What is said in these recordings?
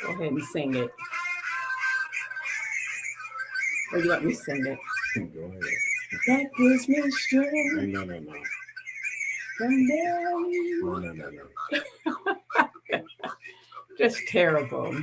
Go ahead and sing it. Or you want me to sing it? Go ahead. That gives me strength. No. From there. No. Just terrible.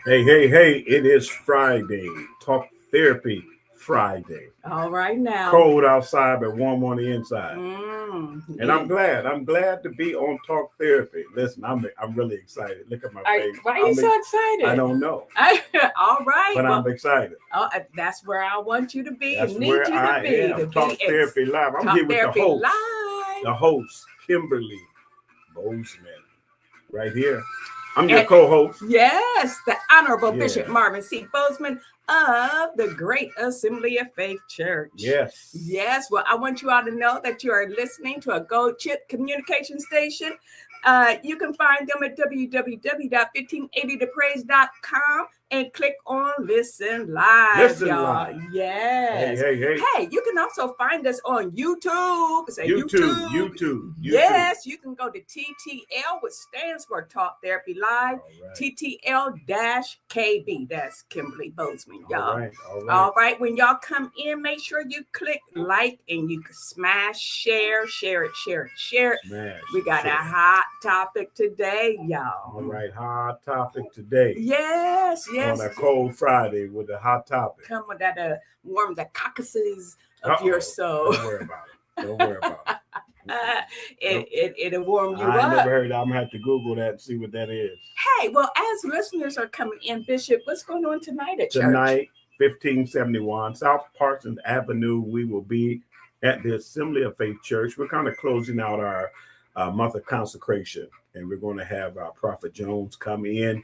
Hey, it is Friday. Talk Therapy Friday. All right now. Cold outside, but warm on the inside. And yeah. I'm glad to be on Talk Therapy. Listen, I'm really excited. Look at my face. Why are you so excited? I don't know. All right. But I'm excited. That's where I want you to be. That's where I am. Talk Therapy Live. I'm here with the host, Kimberly Bozeman, right here. I'm your co-host. Yes, the Honorable Bishop Marvin C. Bozeman of the Great Assembly of Faith Church. Yes. Well, I want you all to know that you are listening to a Gold Chip communication station. You can find them at www.1580thepraise.com and click on Listen Live. Listen y'all. Live. Yes. Hey, you can also find us on YouTube. YouTube. Yes, you can go to TTL, which stands for Talk Therapy Live. Right. TTL-KB. That's Kimberly Bozeman, y'all. All right. When y'all come in, make sure you click like and you can smash, share it. We got a hot topic today, y'all. All right, hot topic today. Yes. On a cold Friday with a hot topic. Come with that warm the caucuses of your soul. Don't worry about it. It'll warm you up. I never heard. I'm gonna have to Google that and see what that is. Hey, well, as listeners are coming in, Bishop, what's going on tonight at church? Tonight, 1571 South Parsons Avenue. We will be at the Assembly of Faith Church. We're kind of closing out our month of consecration, and we're going to have Prophet Jones come in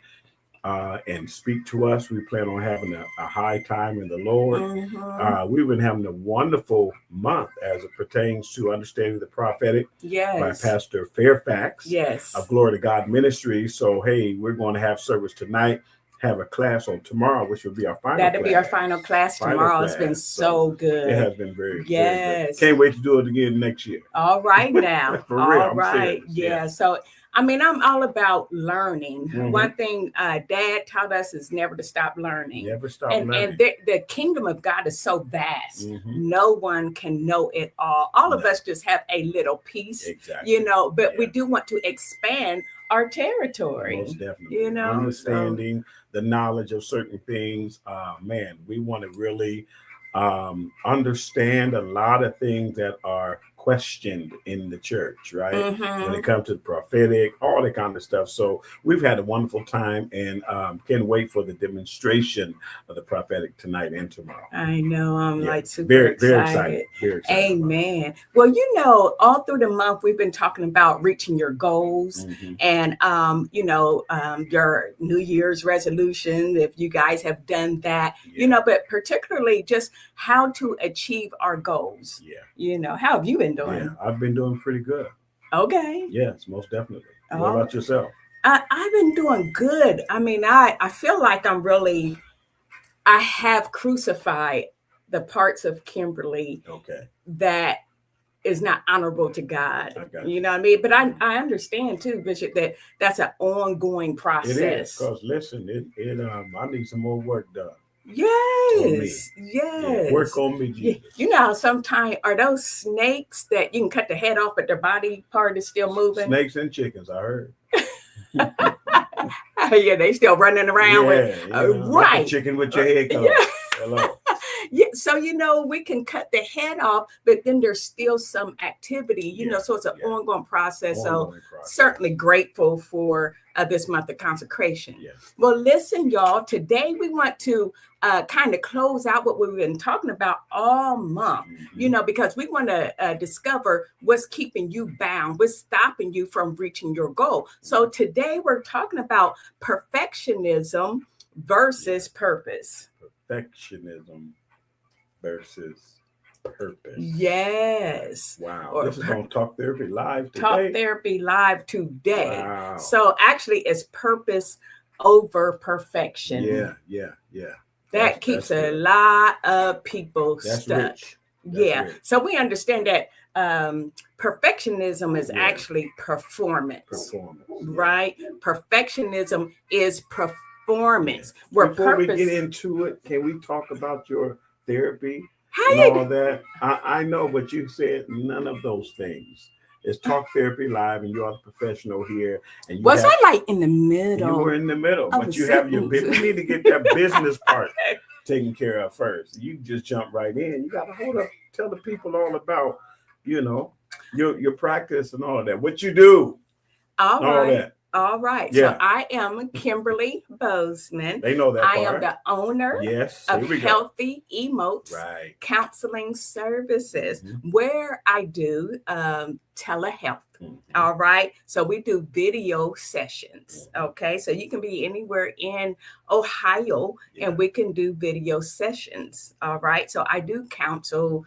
and speak to us. We plan on having a high time in the Lord. Mm-hmm. We've been having a wonderful month as it pertains to understanding the prophetic by Pastor Fairfax of Glory to God Ministry. So, hey, we're going to have service tonight, have a class on tomorrow, which will be our final class. That'll be our final class tomorrow. It's been so good. It has been very good. Can't wait to do it again next year. All right now. For real. All right. Yeah. So, I mean, I'm all about learning. Mm-hmm. One thing Dad taught us is never to stop learning. Never stop learning. And the kingdom of God is so vast. Mm-hmm. No one can know it all. All of us just have a little piece, but we do want to expand our territory. Most definitely. Understanding the knowledge of certain things. We want to really understand a lot of things that are questioned in the church, right? Mm-hmm. When it comes to the prophetic, all that kind of stuff. So we've had a wonderful time and can't wait for the demonstration of the prophetic tonight and tomorrow. I know. I'm super excited. Very excited. Amen. Well, all through the month, we've been talking about reaching your goals and, your New Year's resolution, if you guys have done that, but particularly just how to achieve our goals. Yeah. How have you been doing? Yeah, I've been doing pretty good. Okay. Yes, most definitely. What about yourself? I've been doing good. I mean, I feel like I have crucified the parts of Kimberly that is not honorable to God. You know what I mean? But I understand too, Bishop, that that's an ongoing process. It is, because listen, I need some more work done. Yes. Yeah, work on me, Jesus. You know how sometimes are those snakes that you can cut the head off, but their body part is still moving? Snakes and chickens, I heard. Yeah, they still running around with right. Like a chicken with your head cut off. Hello. Yeah, so we can cut the head off, but then there's still some activity, so it's an ongoing process. Certainly grateful for this month of consecration. Yes. Well, listen, y'all, today we want to kind of close out what we've been talking about all month, because we want to discover what's keeping you bound, what's stopping you from reaching your goal. So today we're talking about perfectionism versus purpose. Perfectionism versus purpose. Yes. Wow. This is on Talk Therapy Live today. Talk Therapy Live today. Wow. So actually it's purpose over perfection. Yeah. That keeps a good. lot of people That's stuck. rich. Yeah. Rich. So we understand that perfectionism is actually performance. Right? Perfectionism is performance. Where Before we get into it, can we talk about your therapy and Hey, all that? I know, but you said none of those things. It's Talk Therapy Live, and you are the professional here. And you was I like in the middle? You were in the middle, of but a you have your sentence. we need to get that business part taken care of first. You just jump right in. You got to hold up, tell the people all about, you know, your practice and all of that. What you do, All all right. that. All right. Yeah. So I am Kimberly Bozeman. They know that I part. am the owner Yes. of Here we go. Healthy Emotes Right. Counseling Services, Mhm. where I do telehealth. Mhm. All right. So we do video sessions. Mhm. Okay. So you can be anywhere in Ohio Yeah. and we can do video sessions. All right. So I do counsel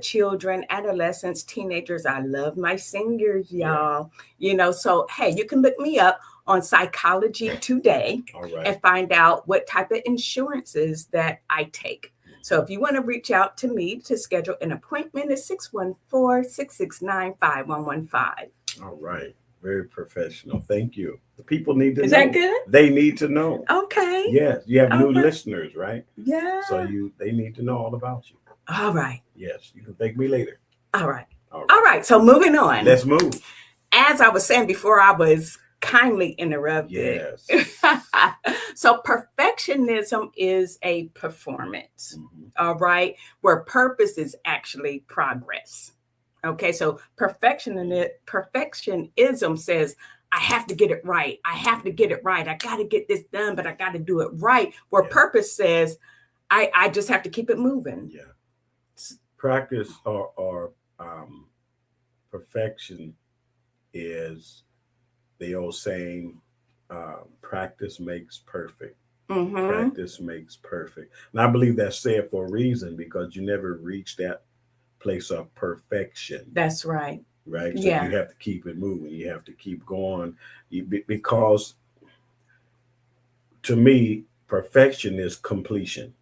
children, adolescents, teenagers. I love my seniors, y'all. You know, so hey, you can look me up on Psychology Today All right. and find out what type of insurances that I take. So if you want to reach out to me to schedule an appointment, it's 614-669-5115. All right. Very professional. Thank you. The people need to know. Is that good? They need to know. Okay. Yes. You have new All right. listeners, right? Yeah. So they need to know all about you. All right. Yes. You can thank me later. All right. All right. So moving on. Let's move. As I was saying before, I was kindly interrupted. Yes. So perfectionism is a performance. Mhm. All right. Where purpose is actually progress. Okay. So perfectionism says, I have to get it right. I have to get it right. I got to get this done, but I got to do it right. Where purpose says, I just have to keep it moving. Yeah. Practice or perfection is the old saying, practice makes perfect. Mm-hmm. Practice makes perfect. And I believe that's said for a reason, because you never reach that place of perfection. That's right. Right. So Yeah. you have to keep it moving. You have to keep going. Because to me, perfection is completion.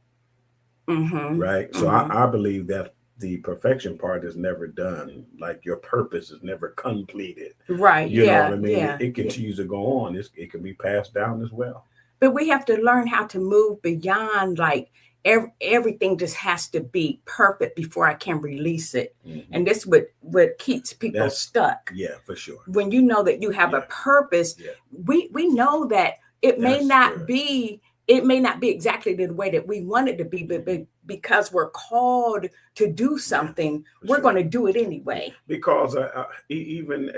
Mm-hmm. Right. So I believe that the perfection part is never done. Like your purpose is never completed. Right. You know what I mean? Yeah. It continues to go on. It can be passed down as well. But we have to learn how to move beyond like everything just has to be perfect before I can release it. Mm-hmm. And this what keeps people stuck. Yeah, for sure. When you know that you have a purpose, we know that it may not be exactly the way that we want it to be, but because we're called to do something, we're going to do it anyway. Because even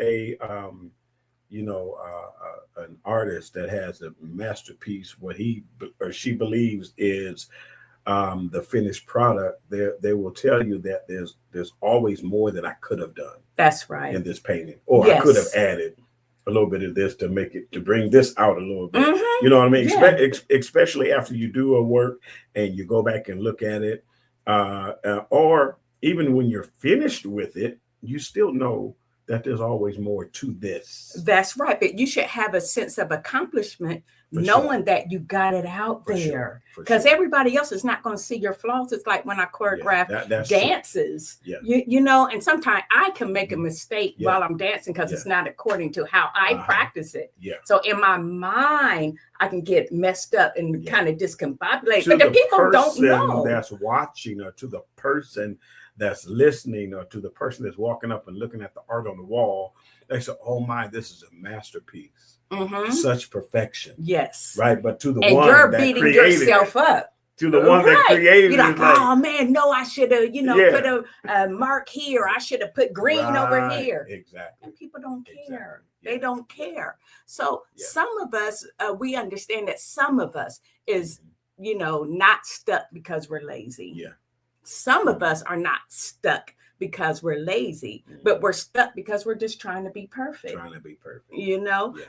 an artist that has a masterpiece, what he or she believes is the finished product, they will tell you that there's always more that I could have done. That's right. In this painting, or I could have added a little bit of this to bring this out a little bit. Mm-hmm. You know what I mean? Yeah. Especially after you do a work and you go back and look at it, or even when you're finished with it, you still know that there's always more to this. That's right. But you should have a sense of accomplishment, knowing that you got it out there. Because everybody else is not going to see your flaws. It's like when I choreograph dances, you know, and sometimes I can make a mistake while I'm dancing because it's not according to how I practice it. Yeah. So in my mind, I can get messed up and kind of discombobulated. But the people don't know. That's watching, or to the person that's listening, or to the person that's walking up and looking at the art on the wall, they say, oh my, this is a masterpiece. Mm-hmm. Such perfection. Yes. Right. But to the and one you're that beating created yourself up. To the one that created you're like, oh man, no, I should have, put a mark here. I should have put green over here. Exactly. And people don't care. They don't care. So some of us, we understand that some of us is, not stuck because we're lazy. Yeah. Some of us are not stuck because we're lazy, but we're stuck because we're just trying to be perfect.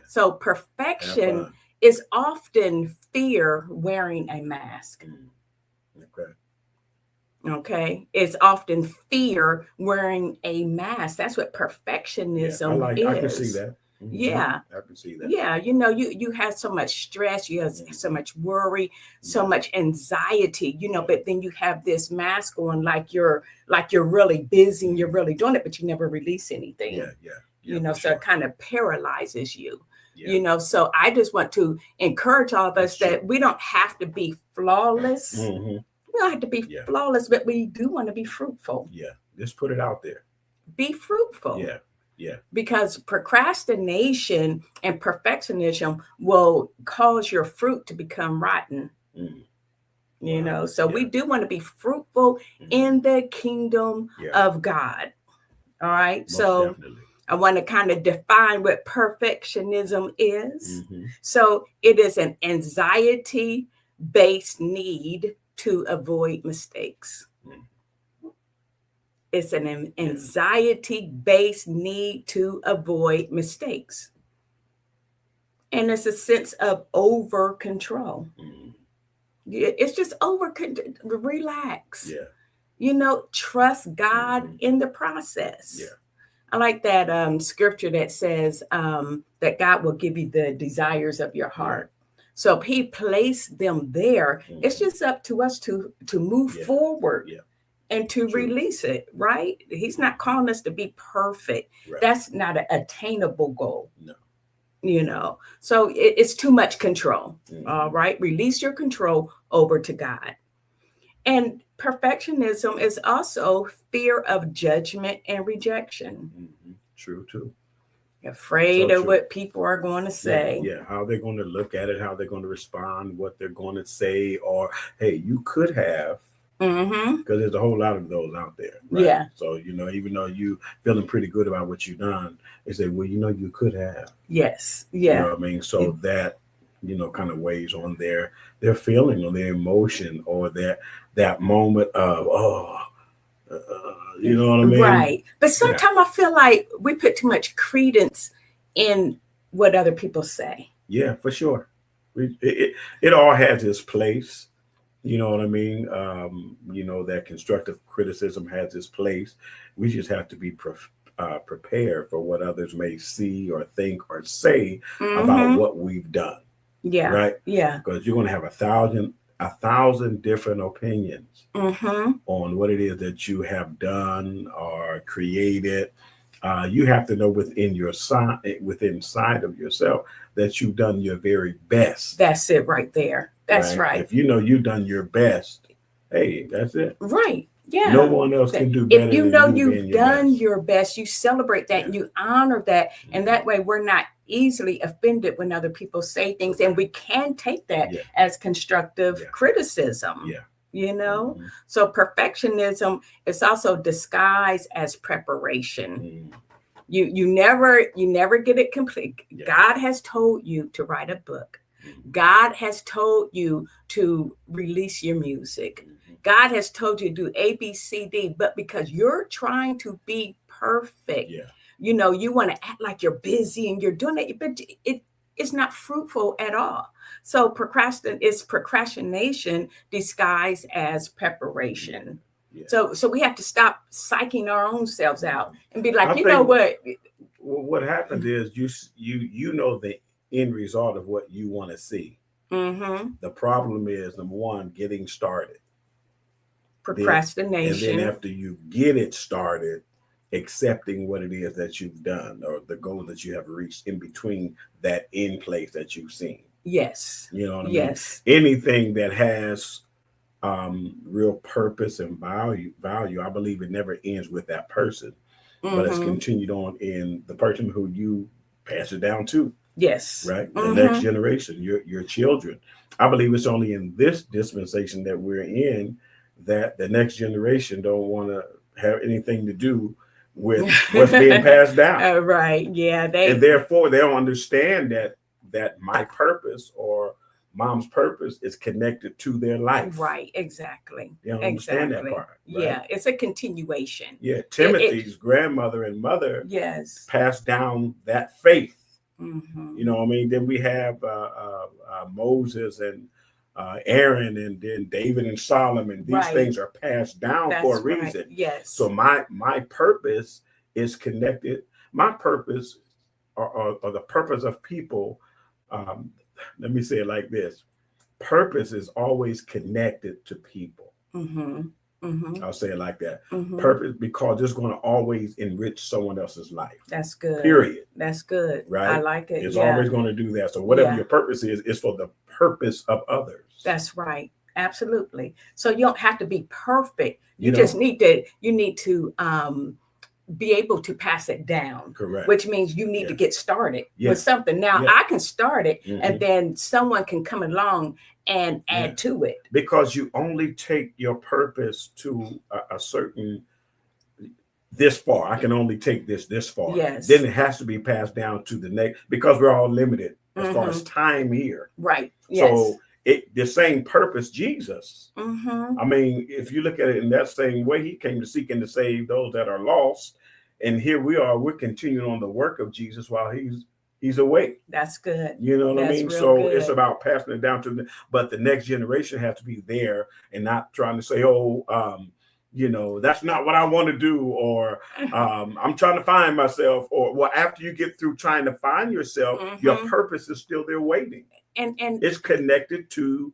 So perfection is often fear wearing a mask. Okay. It's often fear wearing a mask. That's what perfectionism is. I can see that. Yeah. I can see that. Yeah, you have so much stress, you have so much worry, so much anxiety, but then you have this mask on, like you're really busy and you're really doing it, but you never release anything. So it kind of paralyzes you. So I just want to encourage all of us that we don't have to be flawless. We don't have to be flawless, but we do want to be fruitful. Just put it out there. Be fruitful. Because procrastination and perfectionism will cause your fruit to become rotten. So we do want to be fruitful in the kingdom of God. All right. Most so definitely. I want to kind of define what perfectionism is. So it is an anxiety-based need to avoid mistakes. It's an anxiety-based need to avoid mistakes. And it's a sense of over control. It's just relax. Trust God in the process. I like that scripture that says that God will give you the desires of your heart. So if he placed them there, it's just up to us to move forward. And to release it, right? He's not calling us to be perfect. That's not an attainable goal. No. So it's too much control. All right. Release your control over to God. And perfectionism is also fear of judgment and rejection. True, too. Afraid of what people are going to say. How they're going to look at it, how they're going to respond, what they're going to say, or, hey, you could have. Because there's a whole lot of those out there. Right? So, even though you feeling pretty good about what you've done, they say, well, you could have. Yes. You know what I mean? So that, kind of weighs on their feeling or their emotion or that moment of, you know what I mean? Right. But sometimes I feel like we put too much credence in what other people say. Yeah, for sure. It all has its place. You know what I mean? That constructive criticism has its place. We just have to be prepared for what others may see or think or say about what we've done. Right? Because you're going to have a thousand different opinions on what it is that you have done or created. You have to know within inside of yourself that you've done your very best. That's it right there. That's right. If you've done your best, hey, that's it. Right. Yeah. No one else can do better. If you've done your best, you celebrate that and you honor that. And that way we're not easily offended when other people say things. And we can take that as constructive criticism. So perfectionism is also disguised as preparation. You never get it complete. God has told you to write a book. God has told you to release your music. God has told you to do A, B, C, D, but because you're trying to be perfect, you want to act like you're busy and you're doing it, but it's not fruitful at all. So procrastination disguised as preparation. So we have to stop psyching our own selves out and be like, what happens is you know the end result of what you want to see. The problem is, number one, getting started. Procrastination. And then after you get it started, accepting what it is that you've done or the goal that you have reached in between that end place that you've seen. Yes. You know what I mean? Anything that has real purpose and value, I believe it never ends with that person, but it's continued on in the person who you pass it down to. Yes. Right. The next generation, your children. I believe it's only in this dispensation that we're in that the next generation don't want to have anything to do with what's being passed down. Right. Yeah. And therefore they don't understand that my purpose or mom's purpose is connected to their life. Right. Exactly. You don't understand that part. Right? Yeah. It's a continuation. Yeah. Timothy's grandmother and mother passed down that faith. You know what I mean? Then we have Moses and Aaron and then David and Solomon. These things are passed down for a reason. Yes. So my purpose is connected. My purpose or the purpose of people. Um, let me say it like this: purpose is always connected to people. Mm-hmm. Mm-hmm. I'll say it like that. Mm-hmm. Purpose, because it's going to always enrich someone else's life. That's good. Period. That's good. Right? I like it. It's yeah. always going to do that. So whatever Yeah. your purpose is for the purpose of others. That's right. Absolutely. So you don't have to be perfect. You know, just need to be able to pass it down. Correct. Which means you need to get started with something. Now I can start it, and then someone can come along and add to it. Because you only take your purpose to a certain this far. I can only take this far. Yes. Then it has to be passed down to the next, because we're all limited as far as time here. Right. Yes. So the same purpose, Jesus. I mean, if you look at it in that same way, he came to seek and to save those that are lost. And here we are, we're continuing on the work of Jesus while he's away. That's good. You know what I mean? So good. It's about passing it down to but the next generation has to be there and not trying to say, that's not what I want to do, or I'm trying to find myself, or well, after you get through trying to find yourself, your purpose is still there waiting. And it's connected to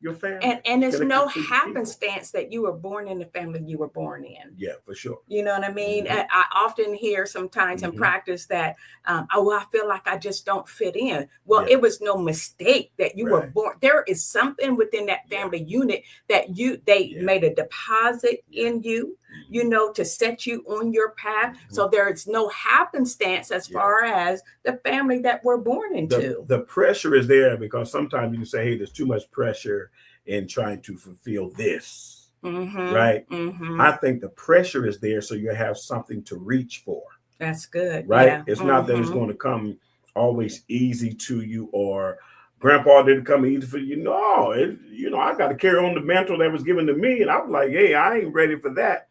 your family. And there's no happenstance that you were born in the family you were born in. Yeah, for sure. You know what I mean? I often hear sometimes in practice that, I feel like I just don't fit in. Well, it was no mistake that you were born. There is something within that family unit that they made a deposit in you, to set you on your path. So there is no happenstance as far as the family that we're born into. The pressure is there because sometimes you can say, hey, there's too much pressure in trying to fulfill this, right? I think the pressure is there so you have something to reach for. That's good, right? Yeah. It's not that it's going to come always easy to you, or Grandpa didn't come easy for you. No, I got to carry on the mantle that was given to me, and I was like, hey, I ain't ready for that.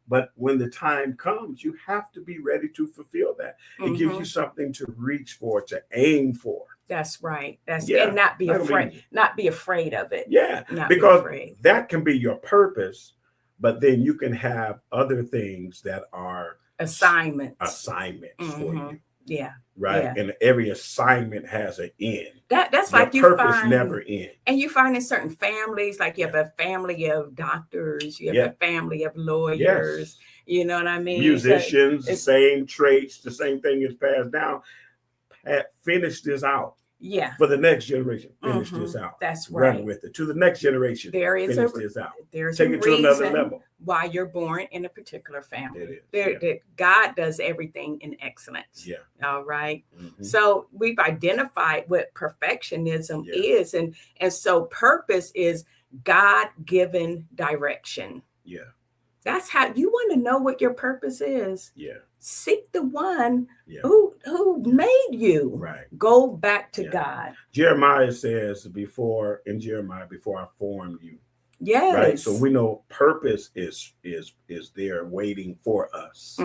But when the time comes, you have to be ready to fulfill that. It gives you something to reach for, to aim for. That's right. And not be afraid. Not be afraid of it. Yeah, because that can be your purpose, but then you can have other things that are assignments for you. Yeah. Right. Yeah. And every assignment has an end. That's your like you purpose find, never ends. And you find in certain families, like you have a family of doctors, you have a family of lawyers. You know what I mean? Musicians, the same traits, the same thing is passed down. Finish this out. Yeah. For the next generation, finish this out. That's right. Run with it. To the next generation, finish this out. There's take it to another level. Why you're born in a particular family. It is. God does everything in excellence. Yeah. All right. So we've identified what perfectionism is, and so purpose is God-given direction. Yeah. That's how you want to know what your purpose is. Yeah. Seek the one who made you. Right. Go back to God. Jeremiah says before I formed you. Yes. Right. So we know purpose is there waiting for us.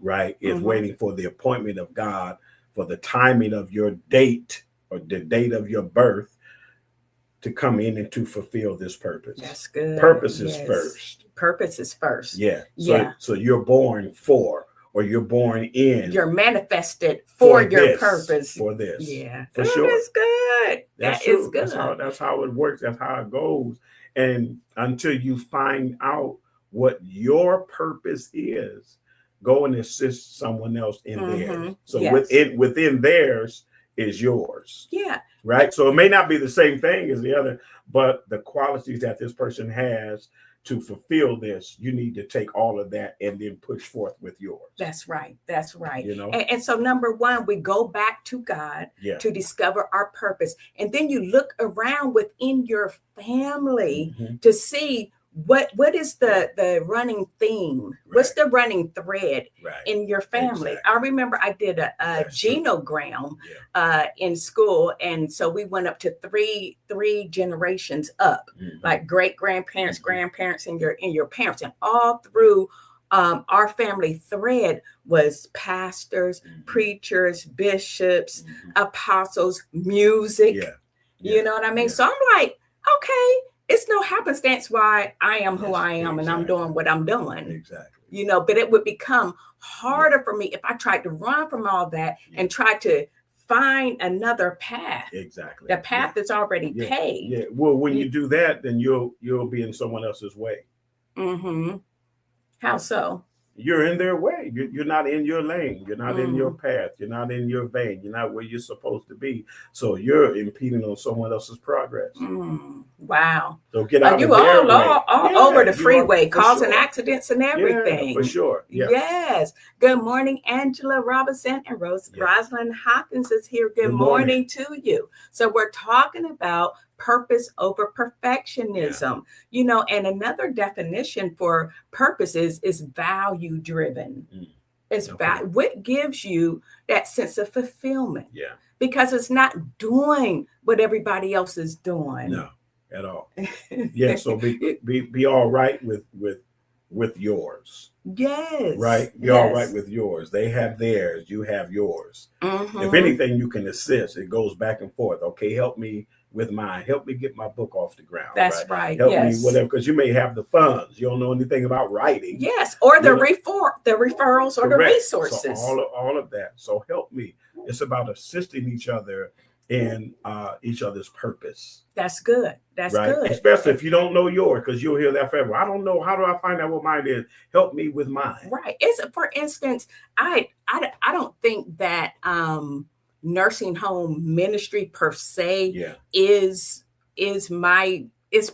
Right. It's waiting for the appointment of God, for the timing of your date or the date of your birth to come in and to fulfill this purpose. That's good. Purpose is first. Purpose is first. Yeah. So you're born for, or you're born in. You're manifested for your this, purpose. For this. Yeah. For sure. That's good. That is good. That's how it works. That's how it goes. And until you find out what your purpose is, go and assist someone else in theirs. So within theirs is yours. Yeah. Right. So it may not be the same thing as the other, but the qualities that this person has to fulfill this, you need to take all of that and then push forth with yours. That's right. That's right. And so number one, we go back to God to discover our purpose. And then you look around within your family to see what is the running theme? What's the running thread in your family? Exactly. I remember I did a genogram in school, and so we went up to three generations up, like great grandparents, grandparents, and your parents, and all through our family thread was pastors, preachers, bishops, apostles, music. You know what I mean? So I'm like, okay. it's no happenstance why I am who Yes, I am and I'm exactly. doing what I'm doing. Exactly. You know, but it would become harder for me if I tried to run from all that and try to find another path. Exactly. The path that's already Yeah. paved. Yeah. Well, when you do that, then you'll be in someone else's way. Mm-hmm. How so? You're in their way. You're not in your lane. You're not in your Mm. path. You're not in your vein. You're not where you're supposed to be. So you're impeding on someone else's progress. Wow. So get out You of their all way. over the you are, freeway, for causing sure. accidents and Yeah, everything. for sure. Yeah. Yes. Good morning, Angela Robinson, and Rosalind Hopkins is here. Good morning to you. So we're talking about purpose over perfectionism. You know, and another definition for purpose is value driven. It's what gives you that sense of fulfillment. Yeah. Because it's not doing what everybody else is doing. No, at all. Yeah. So be all right with yours. Yes. Right? Be all right with yours. They have theirs. You have yours. Mm-hmm. If anything, you can assist. It goes back and forth. Okay, help me with mine. Help me get my book off the ground. That's right. Help me whatever, because you may have the funds. You don't know anything about writing. Yes, or the referrals or the resources. So all of that. So help me. It's about assisting each other in each other's purpose. That's good. That's good. Especially if you don't know yours, because you'll hear that forever. I don't know. How do I find out what mine is? Help me with mine. Right. It's, for instance, I don't think that nursing home ministry per se is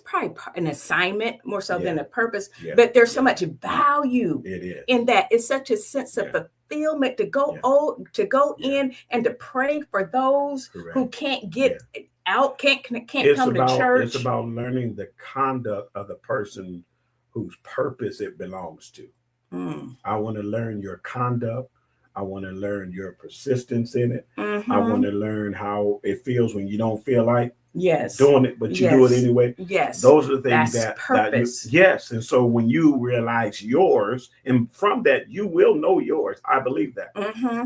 probably an assignment more so than a purpose. But there's so much value in that. It's such a sense of fulfillment to go in and to pray for those who can't get out, can't come to church. It's about learning the conduct of the person whose purpose it belongs to. I want to learn your conduct. I want to learn your persistence in it. I want to learn how it feels when you don't feel like doing it, but you do it anyway. Yes. Those are the things that's purpose. And so when you realize yours, and from that, you will know yours. I believe that.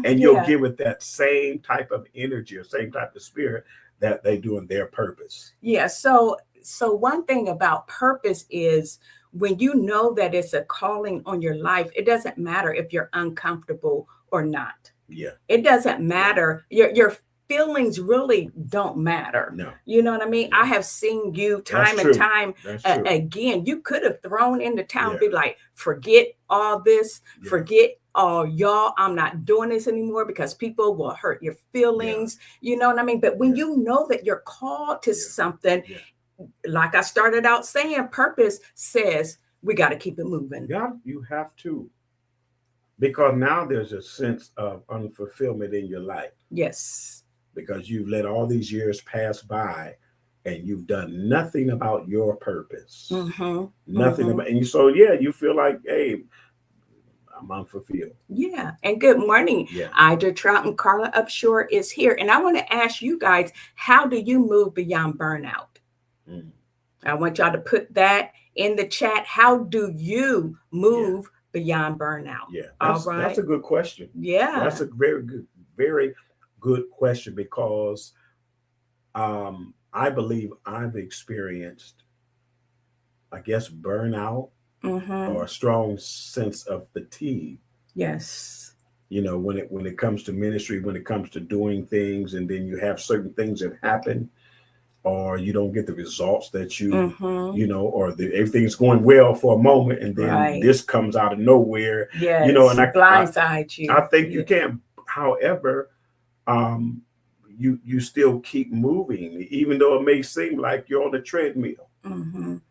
And you'll give it that same type of energy or same type of spirit that they do in their purpose. Yeah. So one thing about purpose is when you know that it's a calling on your life, it doesn't matter if you're uncomfortable or not. Yeah. It doesn't matter. Your feelings really don't matter. No. You know what I mean? I have seen you time and time again. You could have thrown in the towel and be like, forget all this, forget all y'all. I'm not doing this anymore because people will hurt your feelings. You know what I mean? But when you know that you're called to something, like I started out saying, purpose says we got to keep it moving. Yeah, you have to. Because now there's a sense of unfulfillment in your life. Yes. Because you've let all these years pass by and you've done nothing about your purpose. Nothing about, and you feel like, hey, I'm unfulfilled. Yeah. And good morning. Ida Trout and Carla Upshore is here. And I want to ask you guys, how do you move beyond burnout? I want y'all to put that in the chat. How do you move beyond burnout? That's a good question. That's a very good question, because I believe I've experienced, I guess, burnout or a strong sense of fatigue. Yes. You know, when it comes to ministry, when it comes to doing things, and then you have certain things that happen, or you don't get the results that you know, or everything's going well for a moment, and then this comes out of nowhere. Yes. You know, and blindsides you. I think you can. However, you still keep moving, even though it may seem like you're on a treadmill.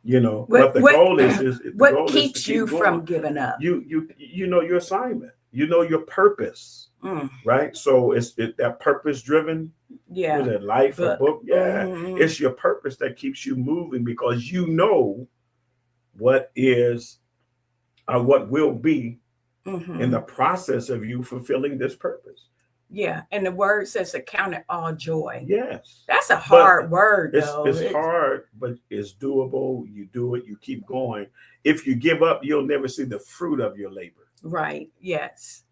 You know, but the goal is what keeps you from giving up? You know your assignment. You know your purpose. Right? So it's that purpose driven. Was it life or book? It's your purpose that keeps you moving, because you know what is what will be in the process of you fulfilling this purpose. Yeah, and the word says to count it all joy. Yes. That's a hard word, though. It's hard, but it's doable. You do it, you keep going. If you give up, you'll never see the fruit of your labor. Right. Yes.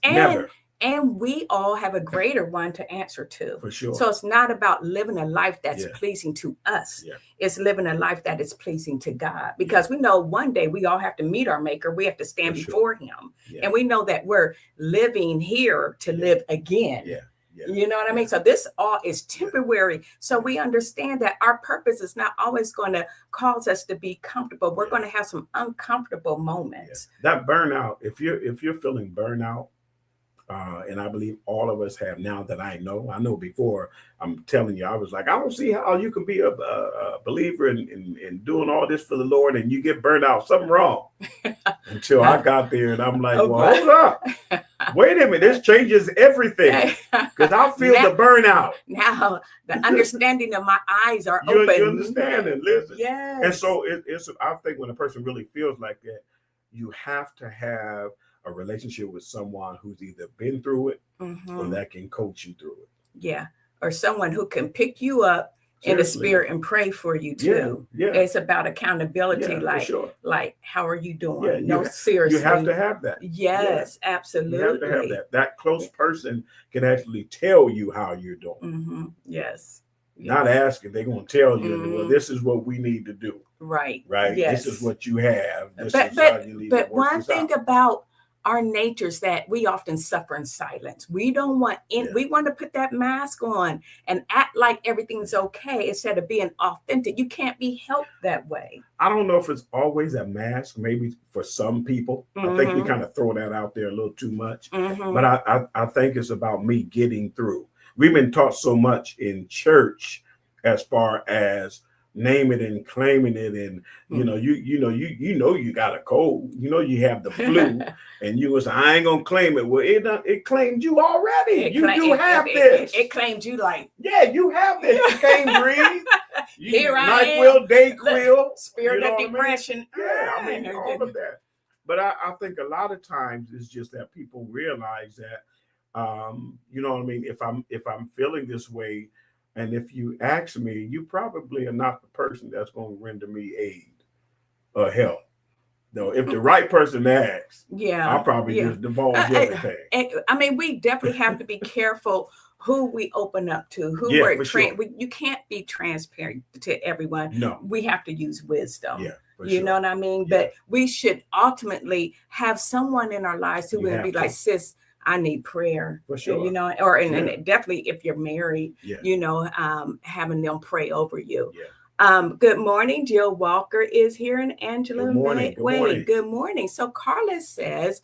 And never. And we all have a greater one to answer to. For sure. So it's not about living a life that's Yeah. pleasing to us. Yeah. It's living a life that is pleasing to God. Because we know one day we all have to meet our maker. We have to stand For sure. before him. Yeah. And we know that we're living here to live again. Yeah. Yeah. You know what I mean? So this all is temporary. So we understand that our purpose is not always going to cause us to be comfortable. We're going to have some uncomfortable moments. That burnout, if you're feeling burnout, and I believe all of us have now that I know before, I'm telling you, I was like, I don't see how you can be a believer in doing all this for the Lord and you get burned out. Something wrong. Until I got there and I'm like, well, hold up. Wait a minute. This changes everything. Because I feel the burnout. Now, the understanding of my eyes are open. You understand and listen. Yes. And so I think when a person really feels like that, you have to have a relationship with someone who's either been through it or that can coach you through it. Yeah. Or someone who can pick you up in the spirit and pray for you too. Yeah. It's about accountability. Like, how are you doing? Seriously. You have to have that. Yes, absolutely. You have to have that. That close person can actually tell you how you're doing. Yes. Not asking, they're going to tell you, well, this is what we need to do. Right. Yes. This is what you have. This is how you need to work one this thing out. about our natures that we often suffer in silence. We don't want we want to put that mask on and act like everything's okay instead of being authentic. You can't be helped that way. I don't know if it's always a mask, maybe for some people. I think we kind of throw that out there a little too much. But I think it's about me getting through. We've been taught so much in church as far as name it and claiming it, and you got a cold, you have the flu, and you was I ain't gonna claim it. Well, it claimed you already. You have this. It claimed you like you have this. You can't breathe. Here I am. NyQuil, Dayquil, spirit of depression. I mean all of that. But I think a lot of times it's just that people realize that, you know what I mean. If I'm feeling this way. And if you ask me, you probably are not the person that's going to render me aid or help. Though, if the right person asks, I'll probably just divulge everything. I mean, we definitely have to be careful who we open up to, who you can't be transparent to everyone. No. We have to use wisdom. Yeah. You know what I mean? Yeah. But we should ultimately have someone in our lives who will be like, sis, I need prayer, for sure. And definitely if you're married, having them pray over you. Yeah. Good morning. Jill Walker is here and Angela. Good morning. Good morning. So Carla says,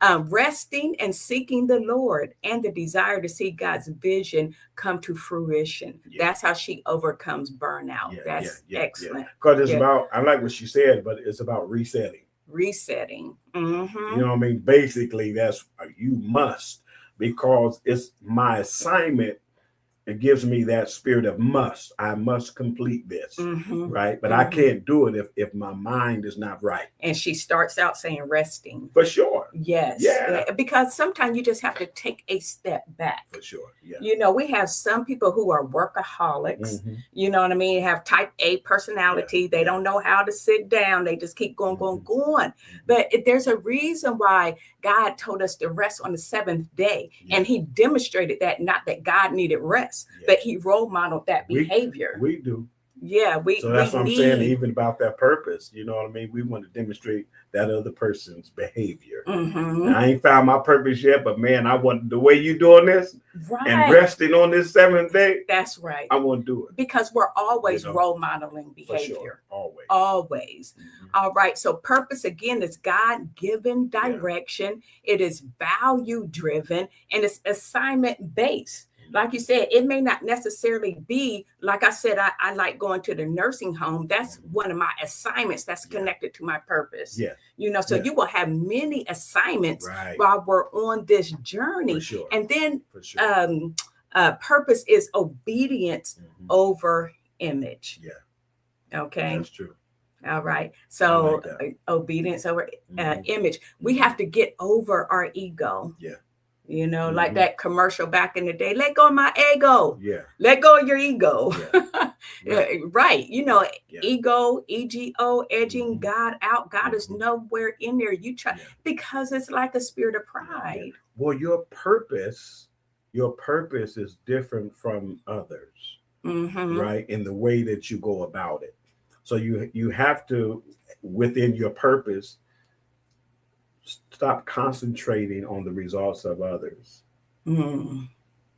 resting and seeking the Lord and the desire to see God's vision come to fruition. Yeah. That's how she overcomes burnout. That's excellent. Because it's about, I like what she said, but it's about resetting. Mm-hmm. You know what I mean? Basically, that's you must, because it's my assignment. It gives me that spirit of must. I must complete this, right? But I can't do it if my mind is not right. And she starts out saying resting. For sure. Yes. Yeah. Because sometimes you just have to take a step back. For sure. Yeah. We have some people who are workaholics. You know what I mean? Have type A personality. They don't know how to sit down. They just keep going. But there's a reason why God told us to rest on the seventh day. And he demonstrated that, not that God needed rest, but he role modeled that behavior. We do. Yeah, so that's what I'm saying, even about that purpose. You know what I mean? We want to demonstrate that other person's behavior. Now, I ain't found my purpose yet, but man, I want the way you doing this and resting on this seventh day. That's right. I want to do it. Because we're always role modeling behavior. For sure. Always. All right. So purpose, again, is God-given direction. It is value-driven, and it's assignment-based. Like you said, it may not necessarily be, like I said, I like going to the nursing home. That's one of my assignments that's connected to my purpose. Yeah. So you will have many assignments while we're on this journey. For sure. And then purpose is obedience over image. Yeah. Okay. That's true. All right. So obedience over image. We have to get over our ego. Yeah. You know, like that commercial back in the day, let go of my ego. Yeah. Let go of your ego. Yeah. Right. You know, Yeah. ego, ego, edging Mhm. God out. God is Mhm. nowhere in there. You try because it's like a spirit of pride. Well, your purpose is different from others, right? In the way that you go about it. So you have to, within your purpose, stop concentrating on the results of others.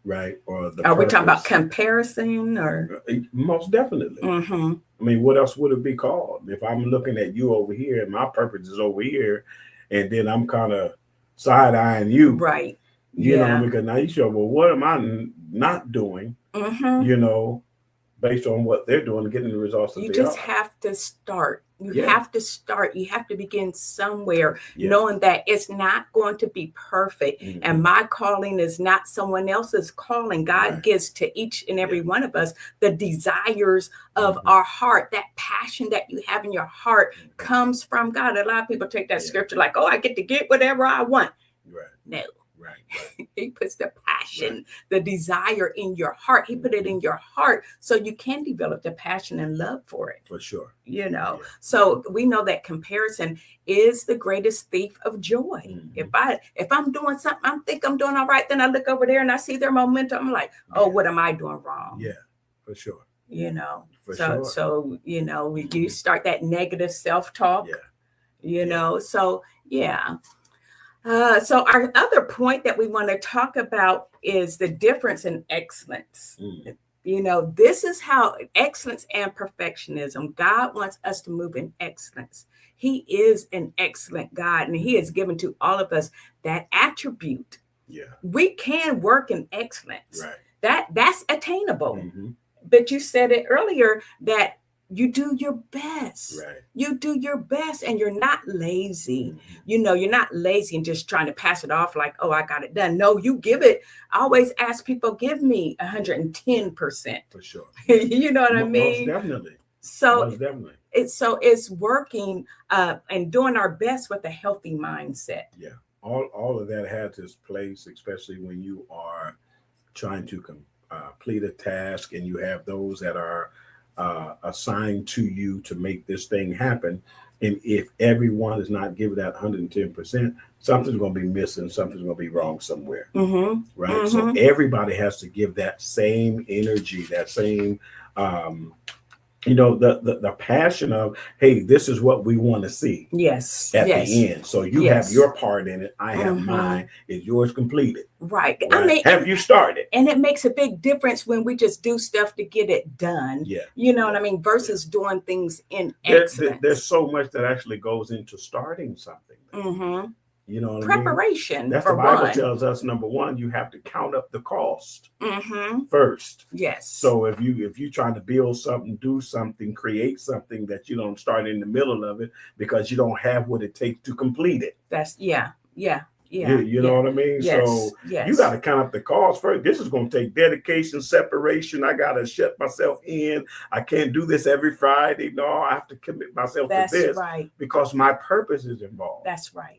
Right? Or the Are we purpose. talking about comparison or? Most definitely. I mean, what else would it be called? If I'm looking at you over here and my purpose is over here, and then I'm kind of side-eyeing you. Right. You know, because now you show, well, what am I not doing? You know, based on what they're doing, getting the results that they are. You just have to start. You have to start. You have to begin somewhere, knowing that it's not going to be perfect. And my calling is not someone else's calling. God gives to each and every one of us the desires of our heart. That passion that you have in your heart comes from God. A lot of people take that scripture like, oh, I get to get whatever I want. No. He puts the passion, the desire in your heart. He put it in your heart so you can develop the passion and love for it. For sure. You know, so we know that comparison is the greatest thief of joy. If I'm doing something, I think I'm doing all right, then I look over there and I see their momentum. I'm like, oh, what am I doing wrong? Yeah, for sure. You know, so you know, you start that negative self-talk. You know, so so our other point that we want to talk about is the difference in excellence. You know, this is how excellence and perfectionism, God wants us to move in excellence. He is an excellent God, and he has given to all of us that attribute. We can work in excellence. That's attainable. But you said it earlier that you do your best. You do your best and you're not lazy. You know, you're not lazy and just trying to pass it off like, oh, I got it done. No, you give it. I always ask people, give me 110%. For sure. You know what I mean? Most definitely. So most definitely. It's working and doing our best with a healthy mindset. Yeah. All of that has its place, especially when you are trying to complete a task and you have those that are assigned to you to make this thing happen. And if everyone is not giving that 110%, something's going to be missing, something's going to be wrong somewhere. Right? So everybody has to give that same energy, that same you know, the passion of, hey, this is what we want to see. At the end. So you have your part in it. I have mine. Is yours completed? Right. I mean, have you started? And it makes a big difference when we just do stuff to get it done. You know what I mean? Versus doing things in excellence. There's so much that actually goes into starting something. You know what preparation. I mean? That's the Bible tells us, number one, you have to count up the cost first. So if you're trying to build something, do something, create something, that you don't start in the middle of it because you don't have what it takes to complete it. That's you know what I mean? So you got to count up the cost first. This is going to take dedication, separation. I got to shut myself in. I can't do this every Friday. No, I have to commit myself to this because my purpose is involved. That's right.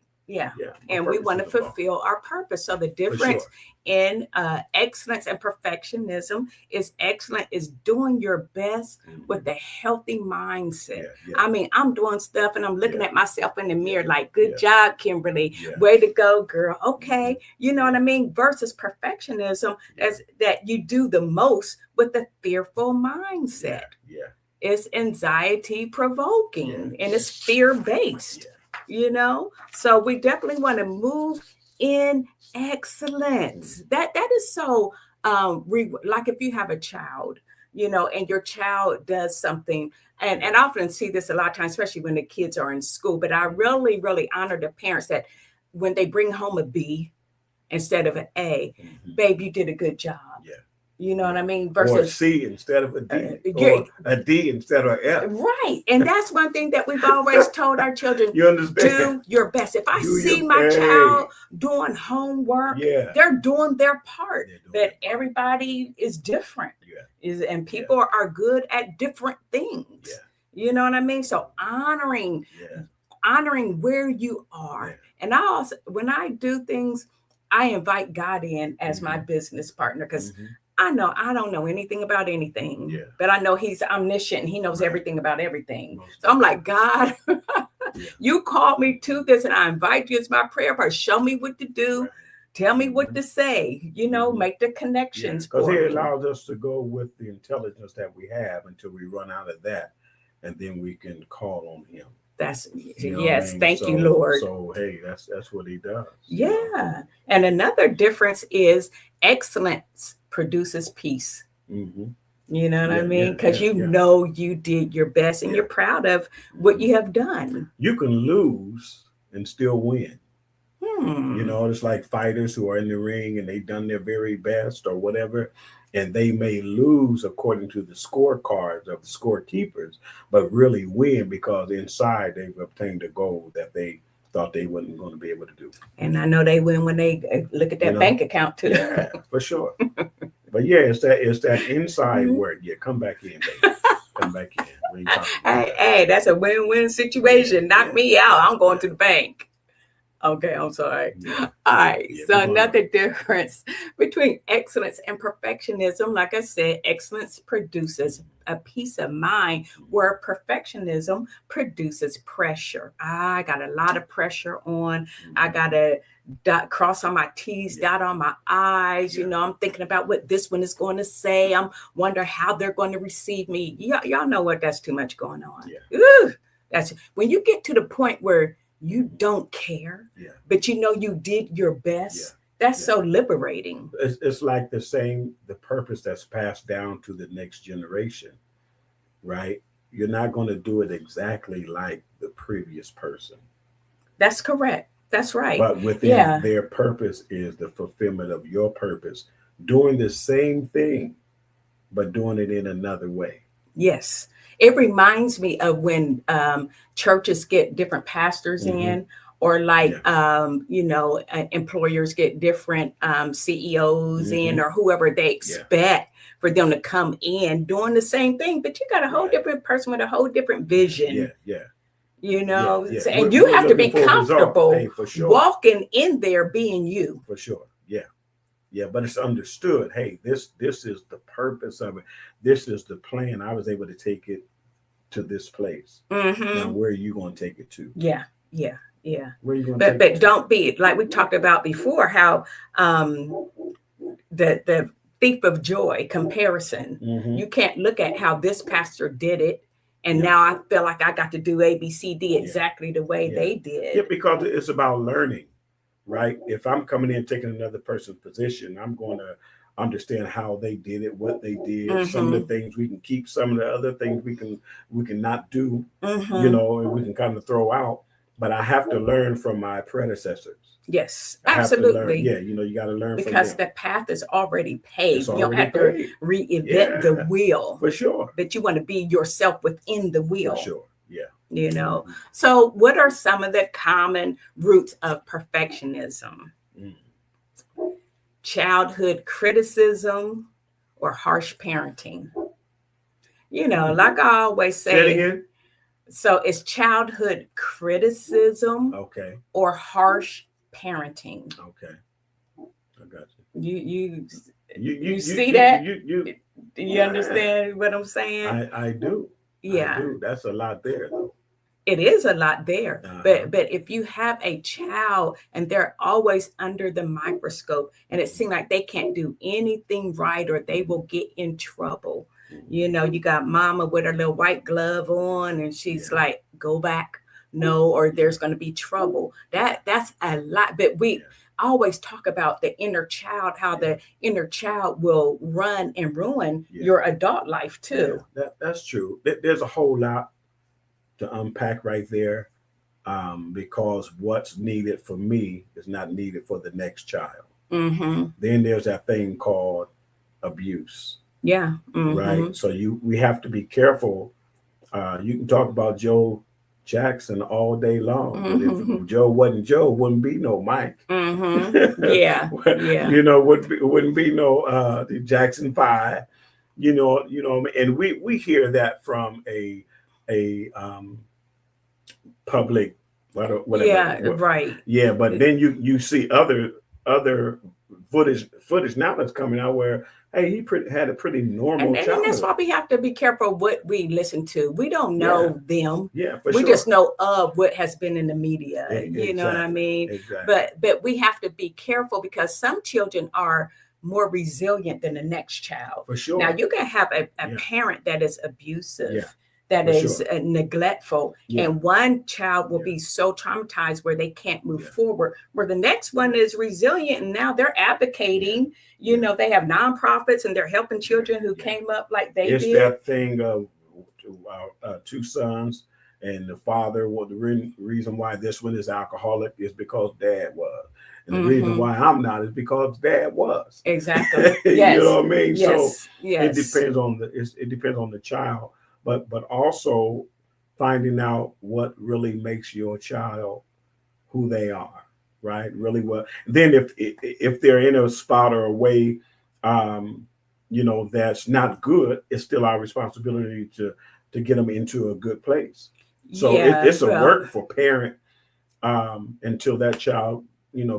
And we want to fulfill our purpose. So the difference in excellence and perfectionism is excellent is doing your best with a healthy mindset. I mean, I'm doing stuff and I'm looking at myself in the mirror like, good job, Kimberly. Way to go, girl. Okay. You know what I mean? Versus perfectionism is that you do the most with a fearful mindset. It's anxiety provoking and it's fear based. You know, so we definitely want to move in excellence. That is so like if you have a child, you know, and your child does something, and I often see this a lot of times, especially when the kids are in school, but I really, really honor the parents that when they bring home a B instead of an A, babe, you did a good job. You know what I mean? Versus, or a C instead of a D, or a D instead of an F. Right. And that's one thing that we've always told our children. You understand? Do your best. If I see my child doing homework, they're doing their part. But everybody is different. And people are good at different things. You know what I mean? So honoring where you are. And I also, when I do things, I invite God in as my business partner because I know I don't know anything about anything, but I know He's omniscient. He knows everything about everything. So I'm like, God, you called me to this, and I invite you as my prayer partner. Show me what to do. Tell me what to say, make the connections. Because He allows us to go with the intelligence that we have until we run out of that. And then we can call on Him. That's yes. Thank you, Lord. So, hey, that's what He does. Yeah. And another difference is excellence produces peace. You know what I mean? Because know you did your best and you're proud of what you have done. You can lose and still win. It's like fighters who are in the ring and they've done their very best or whatever, and they may lose according to the scorecards of the scorekeepers, but really win because inside they've obtained a goal that they thought they weren't going to be able to do. And I know they win when they look at that bank account too. Yeah, for sure. But yeah, it's that inside work. Yeah, come back in, baby. Come back in. Hey, that's a win-win situation. Knock me out. I'm going to the bank. Okay, I'm sorry. All right. So another difference between excellence and perfectionism, like I said, excellence produces a peace of mind where perfectionism produces pressure. I got a lot of pressure on. I got to cross on my T's, dot on my I's. I'm thinking about what this one is going to say. I'm wondering how they're going to receive me. Y'all know what? That's too much going on. Ooh, that's when you get to the point where you don't care, but you did your best. That's so liberating. It's like the purpose that's passed down to the next generation, right? You're not going to do it exactly like the previous person. That's correct. That's right. But within their purpose is the fulfillment of your purpose, doing the same thing, but doing it in another way. Yes. It reminds me of when churches get different pastors in, or like, employers get different CEOs in, or whoever they expect for them to come in doing the same thing. But you got a whole different person with a whole different vision. And you have to be comfortable walking in there being you. For sure. Yeah, but it's understood. Hey, this is the purpose of it. This is the plan. I was able to take it to this place. Now, where are you going to take it to? Yeah. Where are you going to take it to? Don't be like we talked about before. How the thief of joy comparison. You can't look at how this pastor did it, and now I feel like I got to do A, B, C, D exactly the way they did. Yeah, because it's about learning. Right? If I'm coming in taking another person's position, I'm going to understand how they did it, what they did, some of the things we can keep, some of the other things we can not do, and we can kind of throw out. But I have to learn from my predecessors. Yes, absolutely. You got to learn because from them. the path is already paved. You don't have to reinvent the wheel. For sure. But you want to be yourself within the wheel. For sure. Yeah. So what are some of the common roots of perfectionism? Childhood criticism or harsh parenting? Like I always say. Say it again. So it's childhood criticism, or harsh parenting. Okay, I got you. You see that? Do you understand what I'm saying? I do. Yeah, I do. That's a lot there, though. It is a lot there, but if you have a child and they're always under the microscope and it seems like they can't do anything right or they will get in trouble, you got mama with her little white glove on and she's like, go back, no, or there's going to be trouble. That's a lot, but we always talk about the inner child, how the inner child will run and ruin your adult life too. That's true. There's a whole lot to unpack right there, because what's needed for me is not needed for the next child. Then there's that thing called abuse. Right. So we have to be careful. You can talk about Joe Jackson all day long, but if Joe wasn't Joe, wouldn't be no Mike. Wouldn't be no the Jackson 5. And we hear that from a public whatever. Right. Yeah, but then you see other other footage now that's coming out where, hey, he had a pretty normal and childhood. that's why we have to be careful what we listen to. We don't know them. Yeah, for we sure. just know of what has been in the media. Exactly. You know what I mean? Exactly. But we have to be careful because some children are more resilient than the next child. For sure. Now you can have a parent that is abusive. Yeah. That For is sure. neglectful, and one child will be so traumatized where they can't move forward, where the next one is resilient and now they're advocating. You know, they have nonprofits and they're helping children who came up like they it's did. That thing of two sons, and the father. Well, the reason why this one is alcoholic is because dad was. And the reason why I'm not is because dad was. Exactly. You know what I mean? Yes. So it depends on the child, but also finding out what really makes your child who they are, right? Really well. Then if they're in a spot or a way, that's not good, it's still our responsibility to get them into a good place. So it's a work for parent until that child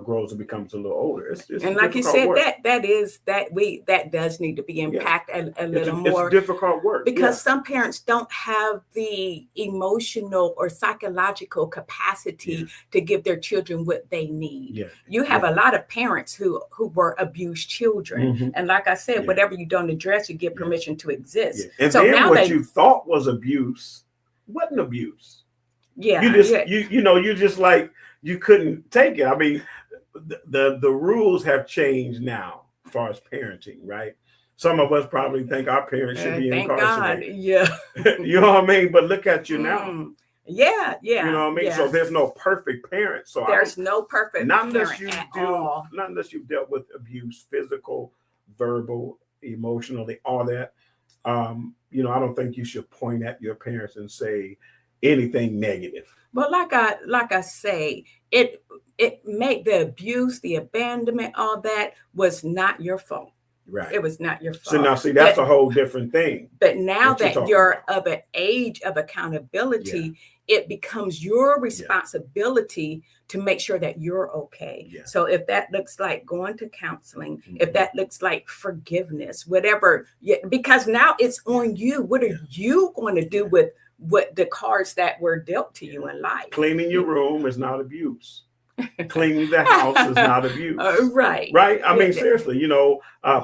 grows and becomes a little older. It's and like you said, work. that does need to be impacted a little more. It's difficult work because some parents don't have the emotional or psychological capacity to give their children what they need. You have a lot of parents who were abused children, and like I said, whatever you don't address, you give permission to exist. And so then now what you thought was abuse wasn't abuse. You just like. You couldn't take it. I mean, the rules have changed now as far as parenting, right? Some of us probably think our parents should be incarcerated. You know what I mean? But look at you now. Yeah. You know what I mean? So there's no perfect parent. So there's no perfect not parent not unless you've dealt with abuse, physical, verbal, emotionally, all that. I don't think you should point at your parents and say anything negative. But like I say, it made the abuse, the abandonment, all that was not your fault. Right. It was not your fault. So now, see, that's a whole different thing. But now that you're of an age of accountability, it becomes your responsibility to make sure that you're okay. So if that looks like going to counseling, if that looks like forgiveness, whatever, because now it's on you. What are you going to do with what the cards that were dealt to you in life? Cleaning your room is not abuse. Cleaning the house is not abuse. Right. I mean, seriously,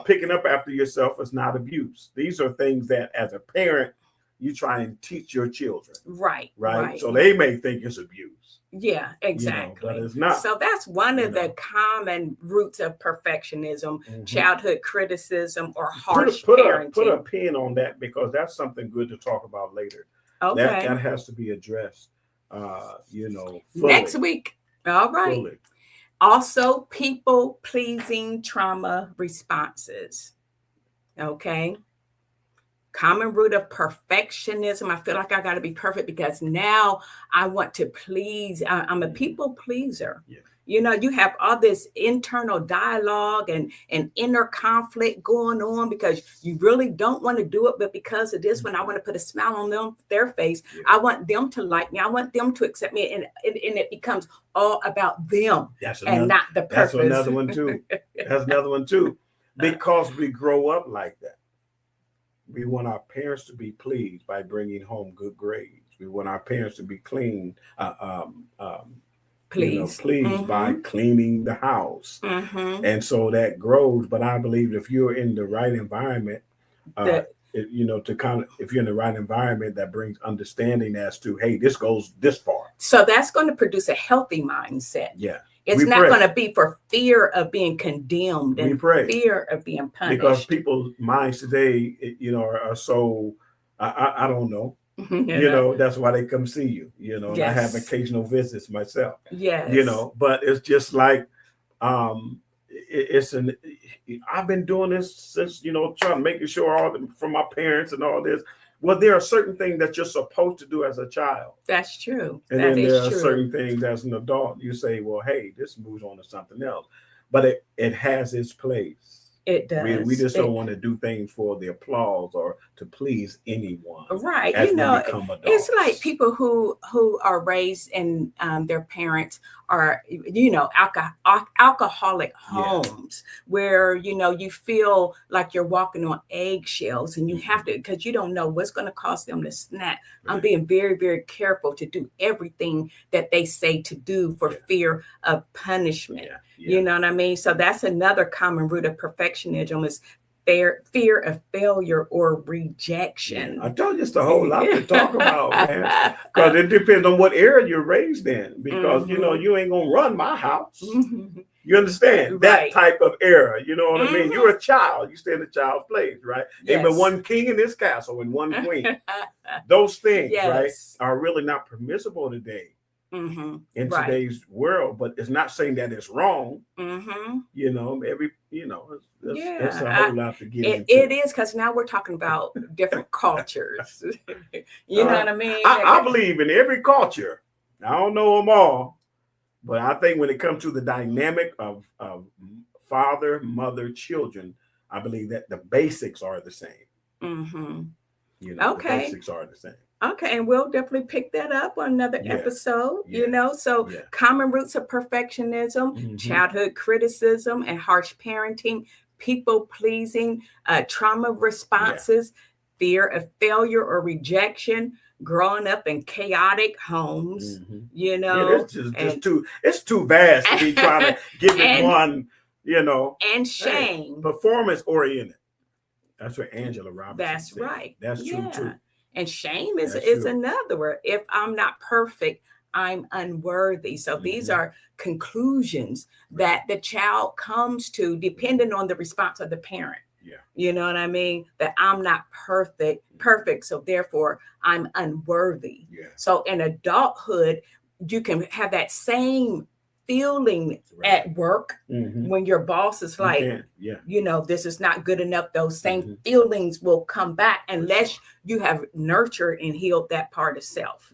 picking up after yourself is not abuse. These are things that as a parent, you try and teach your children. Right. So they may think it's abuse. Yeah, exactly. But it's not. So that's one of the common roots of perfectionism, childhood criticism, or harsh parenting. Put a pin on that, because that's something good to talk about later. Okay. That has to be addressed, fully. Next week. All right. Fully. Also, people-pleasing trauma responses. Okay. Common root of perfectionism. I feel like I got to be perfect because now I want to please. I'm a people pleaser. You have all this internal dialogue and inner conflict going on because you really don't want to do it. But because of this one, I want to put a smile on their face. I want them to like me. I want them to accept me. And it becomes all about them not the purpose. That's another one too. Because we grow up like that. We want our parents to be pleased by bringing home good grades. We want our parents to be pleased by cleaning the house. And so that grows. But I believe if you're in the right environment, if you're in the right environment, that brings understanding as to, hey, this goes this far. So that's going to produce a healthy mindset. It's not going to be for fear of being condemned and fear of being punished. Because people's minds today, are so, I don't know. That's why they come see you, and I have occasional visits myself. But it's just like, I've been doing this since, trying to make sure from my parents and all this. Well, there are certain things that you're supposed to do as a child. That's true. And then there are certain things as an adult, you say, well, hey, this moves on to something else. But it has its place. It does. We just don't want to do things for the applause or to please anyone. Right. It's like people who are raised and their parents are, alcoholic homes where, you feel like you're walking on eggshells and you have to, because you don't know what's going to cause them to snap. Right. I'm being very, very careful to do everything that they say to do for fear of punishment. You know what I mean? So that's another common root of perfectionism is fear of failure or rejection. I told you it's a whole lot to talk about, man. Because it depends on what era you're raised in. Because, you ain't going to run my house. You understand? That type of era. You know what I mean? You're a child. You stay in a child's place, right? Ain't but one king in this castle and one queen. Those things, right, are really not permissible today. In today's world, but it's not saying that it's wrong. It's a whole lot to get into. It is, because now we're talking about different cultures. You know what I mean? I believe in every culture. I don't know them all, but I think when it comes to the dynamic of father, mother, children, I believe that the basics are the same. The basics are the same. Okay, and we'll definitely pick that up on another episode, So common roots of perfectionism, childhood criticism and harsh parenting, people pleasing, trauma responses, fear of failure or rejection, growing up in chaotic homes, it's too vast to be trying to give it one, and shame. Performance oriented. That's what Angela Robertson That's said. right. That's true too. And shame is another word. If I'm not perfect, I'm unworthy. So these are conclusions that the child comes to depending on the response of the parent. You know what I mean? That I'm not perfect. So therefore I'm unworthy. So in adulthood, you can have that same feeling at work when your boss is like, this is not good enough. Those same feelings will come back unless you have nurtured and healed that part of self.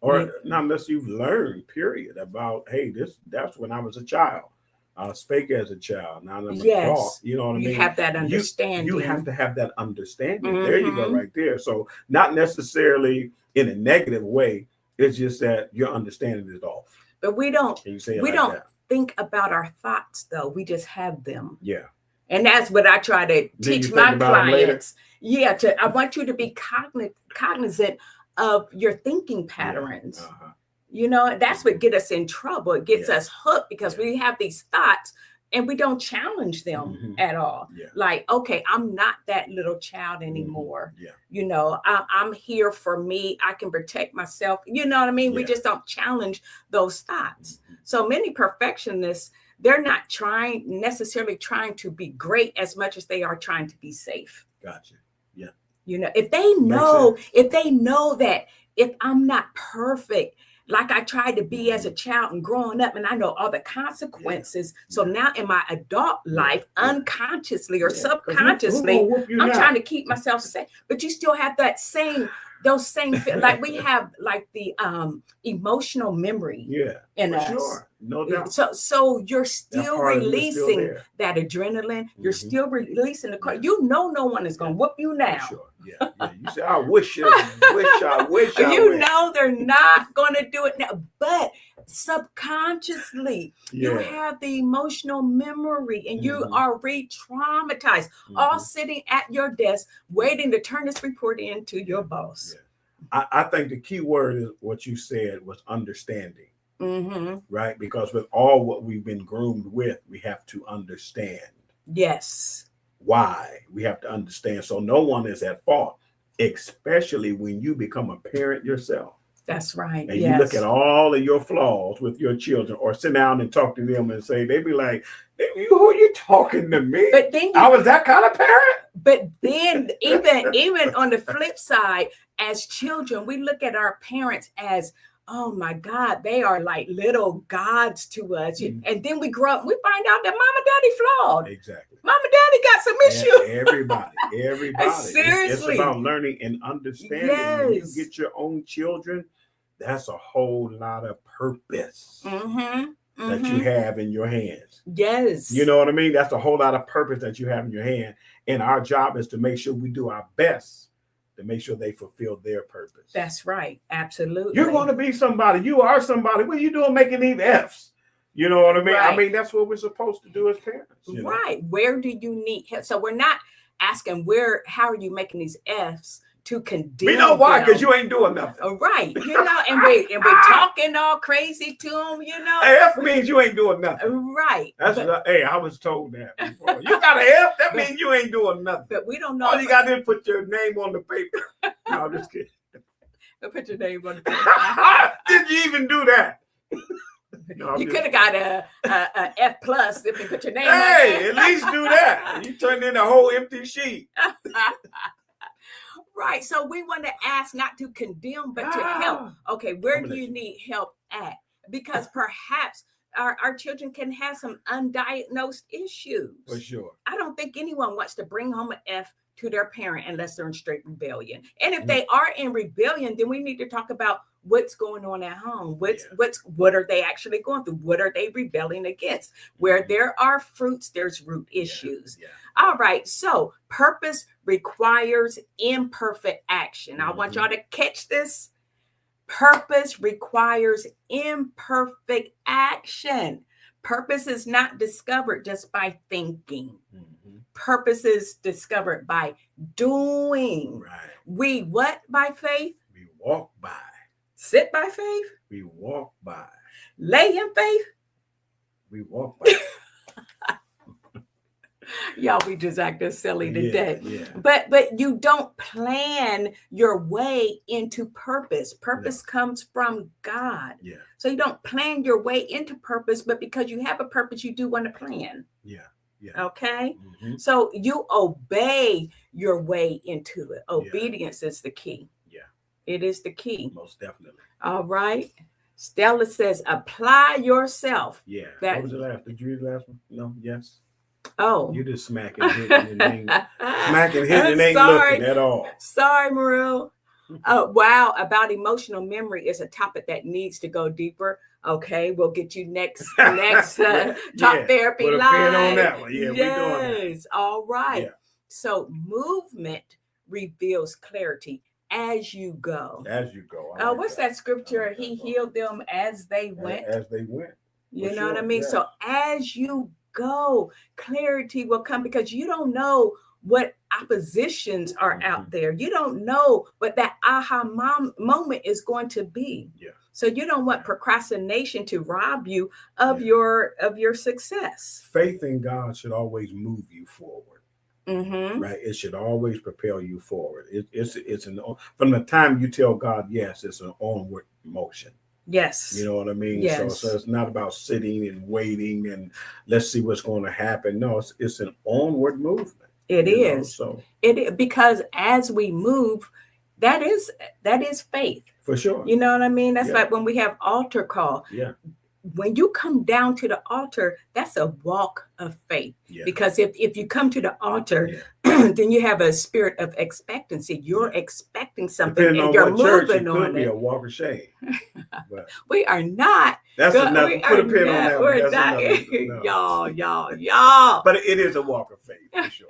Or not unless you've learned, period, about, hey, that's when I was a child. I spake as a child. Now I'm an adult. You know what I mean? You have that understanding. You have to have that understanding. There you go, right there. So not necessarily in a negative way. It's just that your understanding is off. But we don't think about our thoughts, though. We just have them. And that's what I try to teach my clients. I want you to be cognizant of your thinking patterns. That's what gets us in trouble. It gets us hooked because we have these thoughts and we don't challenge them at all. Like, okay, I'm not that little child anymore. I'm here for me. I can protect myself. You know what I mean? We just don't challenge those thoughts. So many perfectionists, they're not necessarily trying to be great as much as they are trying to be safe. Gotcha. If they know that if I'm not perfect, like I tried to be as a child and growing up, and I know all the consequences. So now in my adult life, unconsciously or subconsciously, I'm trying to keep myself safe. But you still have those same like we have like the emotional memory in us. Sure. No doubt. So you're still releasing that adrenaline. You're still releasing the car. No one is going to whoop you now. Sure. You say, I wish. They're not going to do it now. But subconsciously, you have the emotional memory and you are re-traumatized, all sitting at your desk, waiting to turn this report in to your boss. I think the key word is what you said was understanding. Right? Because with all what we've been groomed with, we have to understand. Yes. Why? We have to understand. So no one is at fault, especially when you become a parent yourself. That's right. And you look at all of your flaws with your children or sit down and talk to them and say, they be like, who are you talking to me? But then I was that kind of parent. But then even on the flip side, as children, we look at our parents as, oh my God, they are like little gods to us. And then we grow up, we find out that mama, daddy flawed. Exactly. Mama, daddy got some issues. Everybody. Seriously. It's about learning and understanding. When you get your own children, that's a whole lot of purpose that you have in your hands. Yes. You know what I mean? That's a whole lot of purpose that you have in your hand. And our job is to make sure we do our best to make sure they fulfill their purpose. That's right. Absolutely. You're going to be somebody. You are somebody. What are you doing making these F's? You know what I mean? Right. I mean, that's what we're supposed to do as parents. You know? Right. Where do you need help? So we're not asking how are you making these F's to condemn. We know why, because you ain't doing nothing. Right. And we're talking all crazy to them, Hey, F means you ain't doing nothing. Right. Hey, I was told that before. You got an F, that means you ain't doing nothing. But we don't know. All you got to do is put your name on the paper. No, I'm just kidding. Put your name on the paper. Did you even do that? No, you could have got a F plus if you put your name on it. Hey, at least do that. You turned in a whole empty sheet. Right. So we want to ask not to condemn, but to help. Okay, where do you need help at? Because perhaps our children can have some undiagnosed issues. For sure. I don't think anyone wants to bring home an F to their parent unless they're in straight rebellion. And if they are in rebellion, then we need to talk about what's going on at home. What are they actually going through? What are they rebelling against? Where there are fruits, there's root issues. Yeah. All right. So purpose requires imperfect action. I want y'all to catch this. Purpose requires imperfect action. Purpose is not discovered just by thinking. Purpose is discovered by doing. Right. We what by faith? We walk by. Sit by faith? We walk by. Lay in faith? We walk by. Y'all, we just acting silly today. Yeah. But you don't plan your way into purpose. Purpose comes from God. Yeah. So you don't plan your way into purpose, but because you have a purpose, you do want to plan. Yeah. Yeah. Okay. So you obey your way into it. Obedience is the key. Yeah. It is the key. Most definitely. All right. Stella says, apply yourself. Yeah. What was the last? Did you read the last one? No. Yes. Oh. You just smacking, hitting, and ain't smacking, hitting, and ain't looking at all. Sorry, Maril. Wow. About emotional memory is a topic that needs to go deeper. Okay, we'll get you next talk therapy put a live. pin on that one. Yeah, yes. We're doing that. All right. Yeah. So movement reveals clarity as you go. As you go. What's that scripture? He healed them as they went. As they went. You know what I mean? Yeah. So as you go, clarity will come because you don't know what oppositions are out there. You don't know what that aha moment is going to be. Yeah. So you don't want procrastination to rob you of your success. Faith in God should always move you forward. Right? It should always propel you forward. It's from the time you tell God yes, it's an onward motion. Yes. You know what I mean? Yes. So it's not about sitting and waiting and let's see what's going to happen. No, it's an onward movement. It is. Because as we move, that is faith. For sure. You know what I mean? That's like when we have altar call. Yeah. When you come down to the altar, that's a walk of faith. Yeah. Because if you come to the altar, then you have a spirit of expectancy. You're expecting something and you're moving on it. Could be a walk of shame. But we are not. That's another. Put a pin on that. We're not. Y'all. But it is a walk of faith for sure.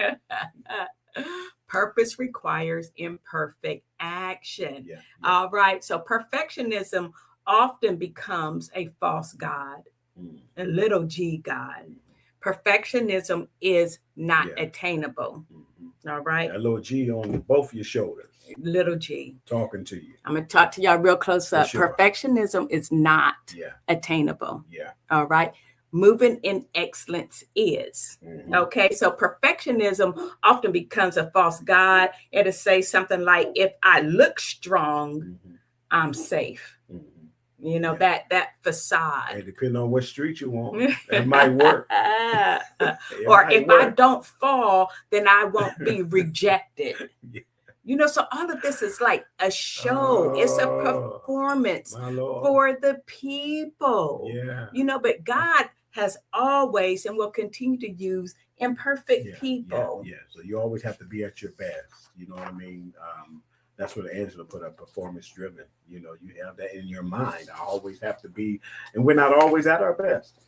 Purpose requires imperfect action. Yeah. All right. So perfectionism often becomes a false God, a little g God. Perfectionism is not attainable. All right. A little G on both your shoulders. Little G. Talking to you. I'm going to talk to y'all real close up. Sure. Perfectionism is not attainable. Yeah. All right. Moving in excellence is. Okay. So perfectionism often becomes a false God. It'll say something like, if I look strong, I'm safe. You know, that facade. Hey, depending on what street you want, that might work. Or if I don't fall, then I won't be rejected. You know, so all of this is like a show. It's a performance for the people. Yeah. You know, but God has always and will continue to use imperfect people. Yeah. So you always have to be at your best. You know what I mean? That's what Angela put up, performance driven. You know, you have that in your mind. I always have to be, and we're not always at our best.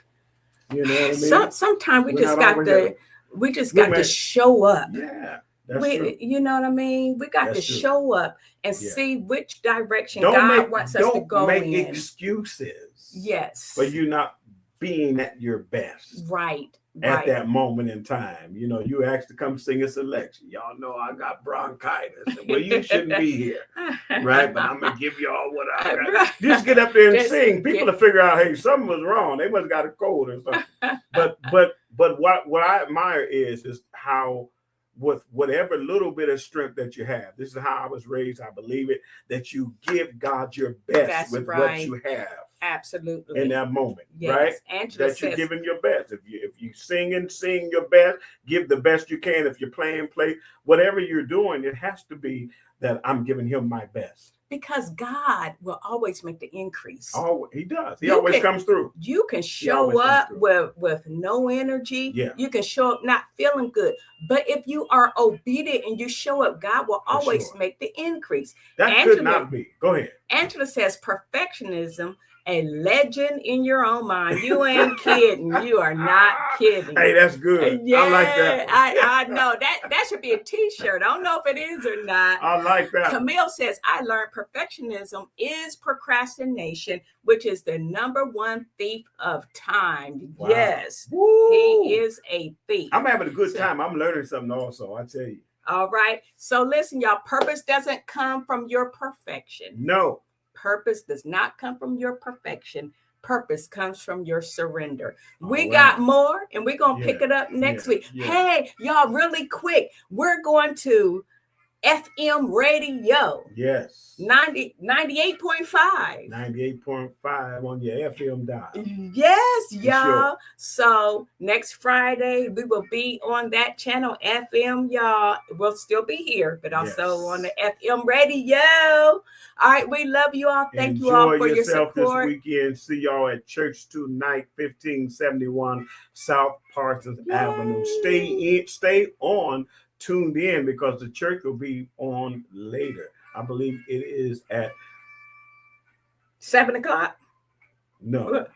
You know what I mean? Sometimes we just got to show up. Yeah. That's true. You know what I mean? We got That's to true. show up and Yeah. see which direction Don't God wants us to don't go make in. excuses Yes. for you not being at your best Right. at that moment in time. You know, you asked to come sing a selection. Y'all know I got bronchitis. Well, you shouldn't be here. Right? But I'm gonna give y'all what I got. Just get up there and sing. People will figure out, hey, something was wrong. They must have got a cold or something. But what I admire is how, with whatever little bit of strength that you have, this is how I was raised, I believe it, that you give God your best with what you have. Absolutely. In that moment, yes. Right? Angela that you're giving your best. If you sing your best, give the best you can. If you're playing, play. Whatever you're doing, it has to be that I'm giving him my best. Because God will always make the increase. Oh, he does. He always comes through. You can show up with no energy. Yeah. You can show up not feeling good. But if you are obedient and you show up, God will always make the increase. That could not be. Go ahead. Angela says perfectionism, a legend in your own mind. You ain't kidding. You are not kidding. Hey, that's good. Yeah, I like that. I know that should be a t-shirt. I don't know if it is or not. I like that. Camille says, I learned perfectionism is procrastination, which is the number one thief of time. Wow. Yes. Woo. He is a thief. I'm having a good time. I'm learning something also, I tell you. All right. So listen, y'all, purpose doesn't come from your perfection. No. Purpose does not come from your perfection. Purpose comes from your surrender. We got more, and we're going to pick it up next week. Yeah. Hey, y'all, really quick. We're going to FM radio. Yes. 98.5. 98.5 on your FM dial. Yes, y'all. Sure. So next Friday, we will be on that channel, FM, y'all. We'll still be here, but also on the FM radio. All right, we love you all. Thank you all for your support. Enjoy yourself this weekend. See y'all at Church Tonight, 1571 South Parsons Avenue. Stay on. Tuned in, because the church will be on later. I believe it is at 7:00. No,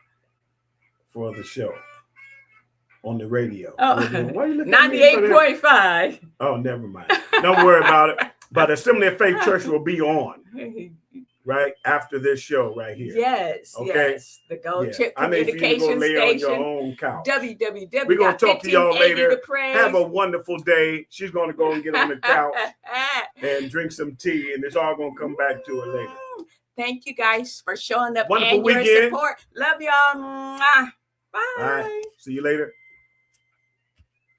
for the show on the radio. Oh, 98.5. Oh, never mind. Don't worry about it. But Assembly of Faith Church will be on right after this show right here. Yes. Okay. Yes. The Gold Chip Communication Station. On your own couch. www. We're gonna talk to y'all later. Have a wonderful day. She's gonna go and get on the couch and drink some tea, and it's all gonna come back to her later. Thank you guys for showing up. Wonderful and weekend. Your support. Love y'all. Bye. All right. See you later.